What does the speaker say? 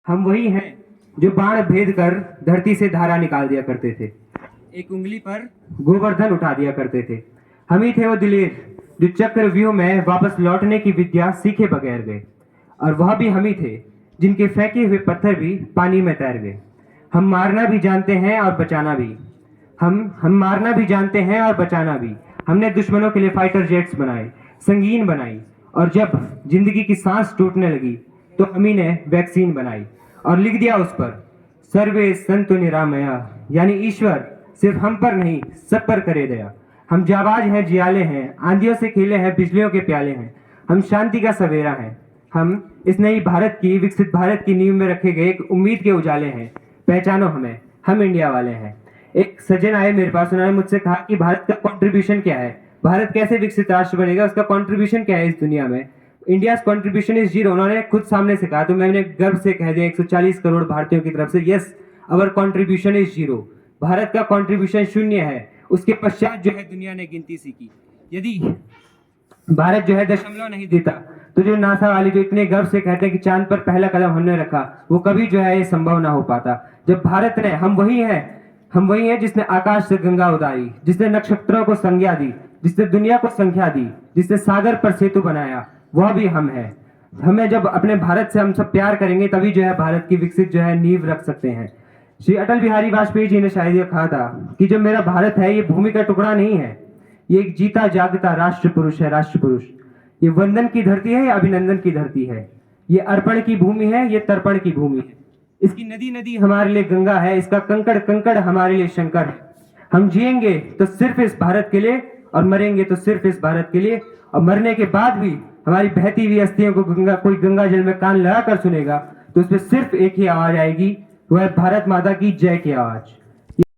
हम वही हैं जो बाण भेद कर धरती से धारा निकाल दिया करते थे, एक उंगली पर गोवर्धन उठा दिया करते थे। हम ही थे वो दिलेर जो चक्रव्यूह में वापस लौटने की विद्या सीखे बगैर गए, और वह भी हम ही थे जिनके फेंके हुए पत्थर भी पानी में तैर गए। हम मारना भी जानते हैं और बचाना भी। हम मारना भी जानते हैं और बचाना भी। हमने दुश्मनों के लिए फाइटर जेट्स बनाए, संगीन बनाई, और जब जिंदगी की सांस टूटने लगी तो हम ही ने वैक्सीन बनाई और लिख दिया उस पर सर्वे संतु निरामया, यानी ईश्वर सिर्फ हम पर नहीं सब पर करे दया। हम जाबाज हैं, जियाले हैं, आंधियों से खेले हैं, बिजलियों के प्याले हैं। हम शांति का सवेरा हैं। हम इस नई भारत की, विकसित भारत की नींव में रखे गए एक उम्मीद के उजाले हैं। पहचानो हमें, हम इंडिया वाले हैं। एक सज्जन आए मेरे पास, उन्होंने मुझसे कहा कि भारत का कंट्रीब्यूशन क्या है, भारत कैसे विकसित राष्ट्र बनेगा, उसका कंट्रीब्यूशन क्या है इस दुनिया में। इंडिया कंट्रीब्यूशन इज जीरो, उन्होंने खुद सामने से कहा। तो मैंने गर्व से कह दिया 140 करोड़ भारतीयों की तरफ से, yes our contribution is zero. Bharat का कंट्रीब्यूशन शून्य है। उसके पश्चात जो है दुनिया ने गिनती सीखी। यदि भारत जो है दशमलव नहीं देता तो जो नासा वाले जो इतने गर्व से कहते हैं कि चांद पर पहला कदम हमने रखा, वो कभी जो है ये संभव ना हो पाता। जब भारत ने, हम वही हैं जिसने आकाश से गंगा उतारी, जिसने नक्षत्रों को संज्ञा दी, जिसने दुनिया को संख्या दी, जिसने सागर पर सेतु बनाया, वह भी हम हैं। हमें जब अपने भारत से हम सब प्यार करेंगे तभी जो है भारत की विकसित जो है नींव रख सकते हैं। श्री अटल बिहारी वाजपेयी जी ने शायद ये कहा था कि जो मेरा भारत है ये भूमि का टुकड़ा नहीं है, ये एक जीता जागता राष्ट्र पुरुष है, राष्ट्र पुरुष। ये वंदन की धरती है, ये अभिनंदन की धरती है, ये अर्पण की भूमि है, ये तर्पण की भूमि है। इसकी नदी नदी हमारे लिए गंगा है, इसका कंकड़ कंकड़ हमारे लिए शंकर है। हम जिएंगे तो सिर्फ इस भारत के लिए और मरेंगे तो सिर्फ इस भारत के लिए, और मरने के बाद भी हमारी बहती हुई अस्थियों को कोई गंगा जल में कान लगा कर सुनेगा तो उसमें सिर्फ एक ही आवाज आएगी, वो है भारत माता की जय की आवाज।